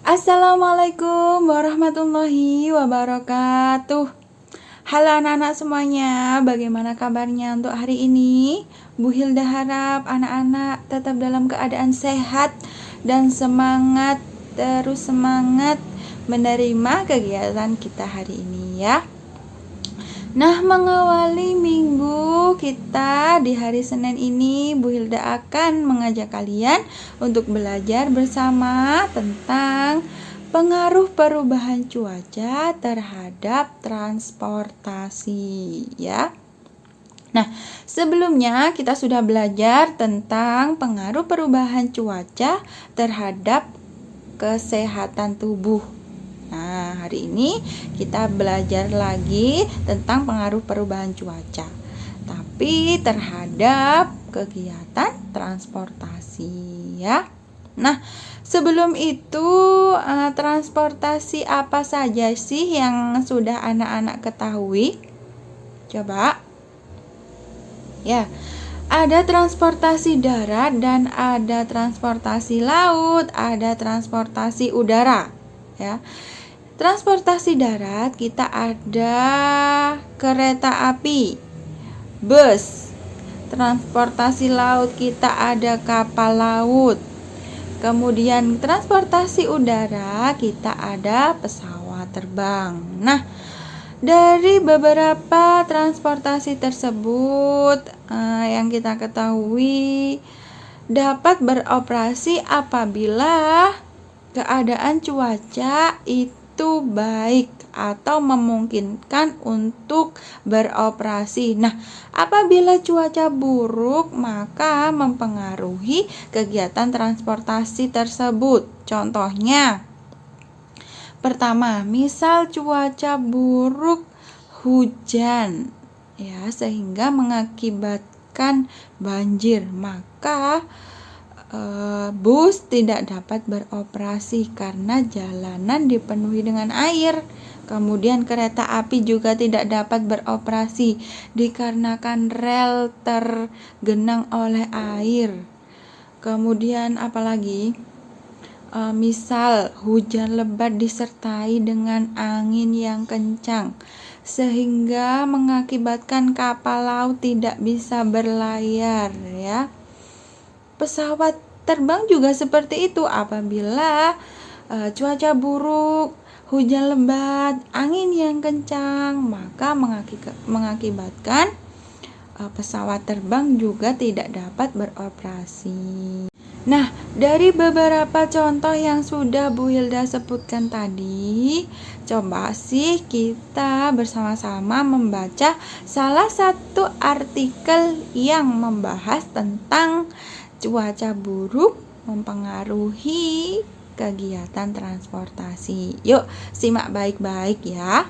Assalamualaikum warahmatullahi wabarakatuh. Halo anak-anak semuanya, bagaimana kabarnya untuk hari ini? Bu Hilda harap anak-anak tetap dalam keadaan sehat dan semangat, terus semangat menerima kegiatan kita hari ini ya. Nah, mengawali minggu kita di hari Senin ini, Bu Hilda akan mengajak kalian untuk belajar bersama tentang pengaruh perubahan cuaca terhadap transportasi ya. Nah, sebelumnya kita sudah belajar tentang pengaruh perubahan cuaca terhadap kesehatan tubuh. Nah, hari ini kita belajar lagi tentang pengaruh perubahan cuaca, tapi terhadap kegiatan transportasi ya. Nah, sebelum itu transportasi apa saja sih yang sudah anak-anak ketahui? Coba. Ya, ada transportasi darat dan ada transportasi laut, ada transportasi udara ya. Transportasi darat kita ada kereta api, bus. Transportasi laut kita ada kapal laut. Kemudian transportasi udara kita ada pesawat terbang. Nah, dari beberapa transportasi tersebut yang kita ketahui dapat beroperasi apabila keadaan cuaca itu baik atau memungkinkan untuk beroperasi. Nah, apabila cuaca buruk maka mempengaruhi kegiatan transportasi tersebut. Contohnya, pertama, misal cuaca buruk hujan ya, sehingga mengakibatkan banjir, maka bus tidak dapat beroperasi karena jalanan dipenuhi dengan air. Kemudian kereta api juga tidak dapat beroperasi dikarenakan rel tergenang oleh air. Kemudian apalagi? Misal hujan lebat disertai dengan angin yang kencang sehingga mengakibatkan kapal laut tidak bisa berlayar ya. Pesawat terbang juga seperti itu, apabila cuaca buruk, hujan lebat, angin yang kencang, maka mengakibatkan pesawat terbang juga tidak dapat beroperasi. Nah, dari beberapa contoh yang sudah Bu Hilda sebutkan tadi, coba sih kita bersama-sama membaca salah satu artikel yang membahas tentang cuaca buruk mempengaruhi kegiatan transportasi. Yuk, simak baik-baik ya.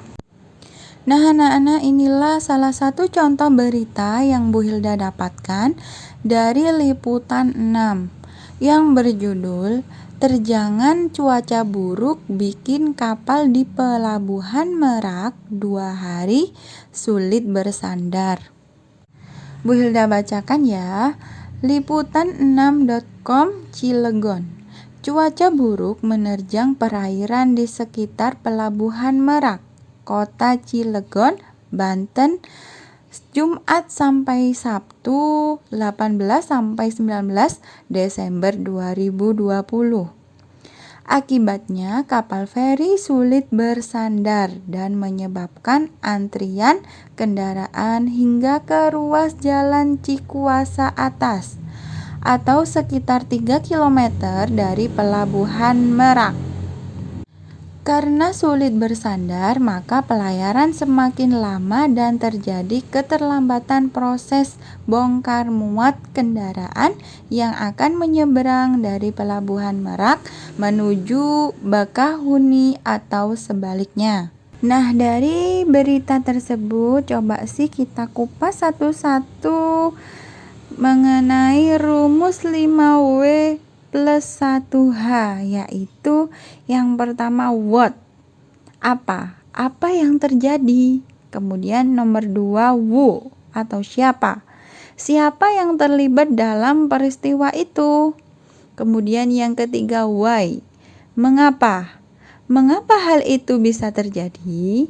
Nah, anak-anak, inilah salah satu contoh berita yang Bu Hilda dapatkan dari Liputan 6 yang berjudul Terjangan Cuaca Buruk Bikin Kapal di Pelabuhan Merak 2 hari Sulit Bersandar. Bu Hilda bacakan ya. Liputan6.com Cilegon. Cuaca buruk menerjang perairan di sekitar Pelabuhan Merak, Kota Cilegon, Banten, Jumat sampai Sabtu 18 sampai 19 Desember 2020. Akibatnya kapal feri sulit bersandar dan menyebabkan antrian kendaraan hingga ke ruas Jalan Cikuasa Atas atau sekitar 3 km dari Pelabuhan Merak. Karena sulit bersandar, maka pelayaran semakin lama dan terjadi keterlambatan proses bongkar muat kendaraan yang akan menyeberang dari Pelabuhan Merak menuju Bakahuni atau sebaliknya. Nah, dari berita tersebut coba sih kita kupas satu-satu mengenai rumus 5W plus 1H, yaitu yang pertama what, apa yang terjadi. Kemudian nomor 2 who atau siapa yang terlibat dalam peristiwa itu. Kemudian yang ketiga why, Mengapa? Mengapa hal itu bisa terjadi?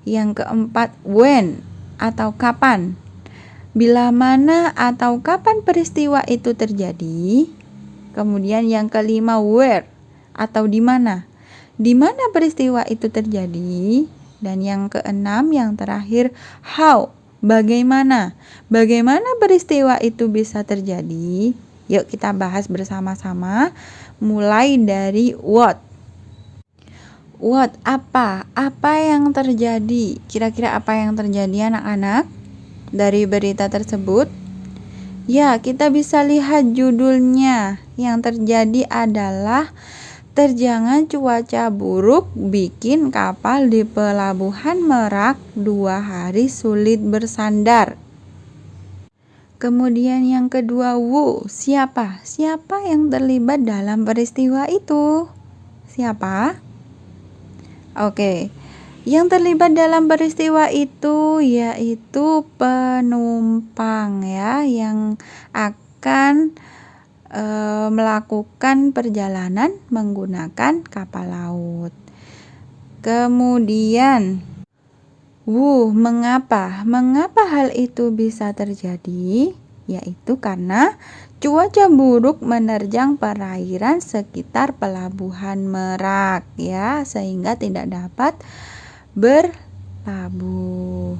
Yang keempat, when atau kapan. Bila mana atau kapan peristiwa itu terjadi. Kemudian yang kelima, where atau di mana. Di mana peristiwa itu terjadi. Dan yang keenam, yang terakhir, how, bagaimana. Bagaimana peristiwa itu bisa terjadi? Yuk kita bahas bersama-sama, mulai dari what. What, apa? Apa yang terjadi? Kira-kira apa yang terjadi anak-anak dari berita tersebut? Ya, kita bisa lihat judulnya. Yang terjadi adalah terjangan cuaca buruk bikin kapal di Pelabuhan Merak 2 hari sulit bersandar. Kemudian yang kedua, who, siapa? Siapa yang terlibat dalam peristiwa itu? Siapa? Oke. Yang terlibat dalam peristiwa itu yaitu penumpang ya, yang akan melakukan perjalanan menggunakan kapal laut. Kemudian mengapa? Mengapa hal itu bisa terjadi? Yaitu karena cuaca buruk menerjang perairan sekitar Pelabuhan Merak ya, sehingga tidak dapat berlabuh.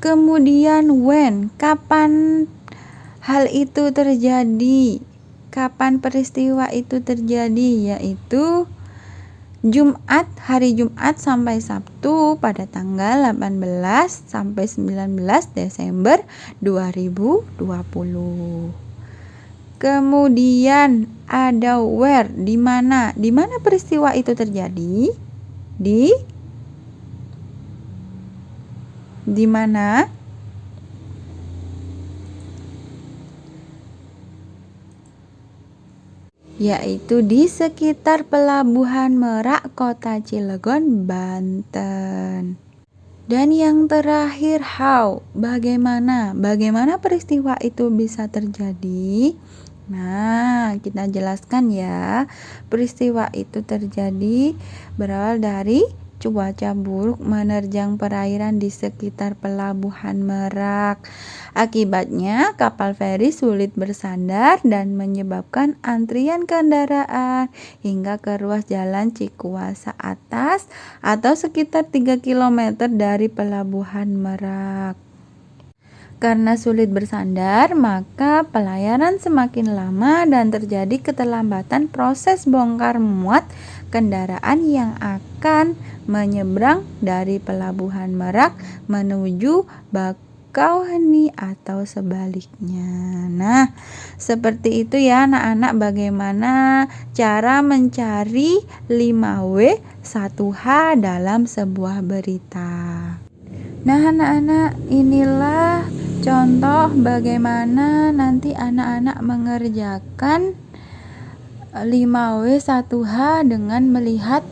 Kemudian when, kapan hal itu terjadi? Kapan peristiwa itu terjadi? Yaitu hari Jumat sampai Sabtu pada tanggal 18 sampai 19 Desember 2020. Kemudian ada where, di mana? Di mana peristiwa itu terjadi? Di mana? Yaitu di sekitar Pelabuhan Merak, Kota Cilegon, Banten. Dan yang terakhir, how, bagaimana? Bagaimana peristiwa itu bisa terjadi? Nah, kita jelaskan ya. Peristiwa itu terjadi berawal dari cuaca buruk menerjang perairan di sekitar Pelabuhan Merak. Akibatnya, kapal feri sulit bersandar dan menyebabkan antrian kendaraan hingga ke ruas jalan Cikuasa Atas atau sekitar 3 km dari Pelabuhan Merak. Karena sulit bersandar, maka pelayaran semakin lama dan terjadi keterlambatan proses bongkar muat kendaraan yang akan menyeberang dari Pelabuhan Merak menuju Bakauheni atau sebaliknya. Nah, seperti itu ya anak-anak, bagaimana cara mencari 5W 1H dalam sebuah berita. Nah anak-anak, inilah contoh bagaimana nanti anak-anak mengerjakan 5W 1H dengan melihat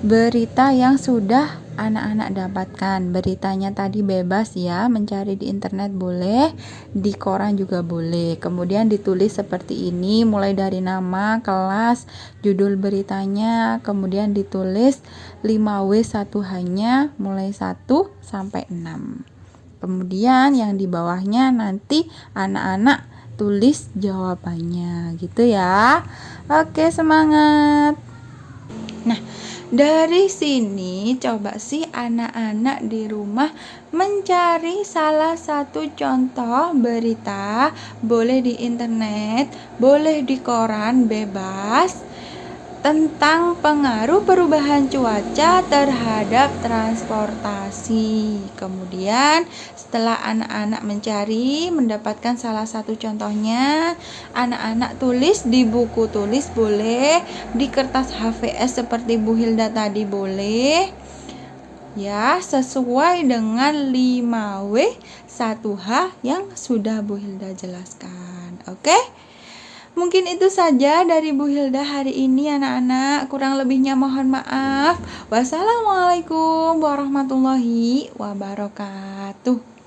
berita yang sudah anak-anak dapatkan. Beritanya tadi bebas ya, mencari di internet boleh, di koran juga boleh. Kemudian ditulis seperti ini, mulai dari nama, kelas, judul beritanya, kemudian ditulis 5W 1H-nya mulai 1 sampai 6. Kemudian yang di bawahnya nanti anak-anak tulis jawabannya gitu ya. Oke, semangat. Nah, dari sini coba sih anak-anak di rumah mencari salah satu contoh berita, boleh di internet, boleh di koran, bebas, tentang pengaruh perubahan cuaca terhadap transportasi. Kemudian setelah anak-anak mencari, mendapatkan salah satu contohnya, anak-anak tulis di buku tulis boleh, di kertas HVS seperti Bu Hilda tadi boleh. Ya, sesuai dengan 5W 1H yang sudah Bu Hilda jelaskan. Oke? Mungkin itu saja dari Bu Hilda hari ini anak-anak. Kurang lebihnya mohon maaf. Wassalamualaikum warahmatullahi wabarakatuh.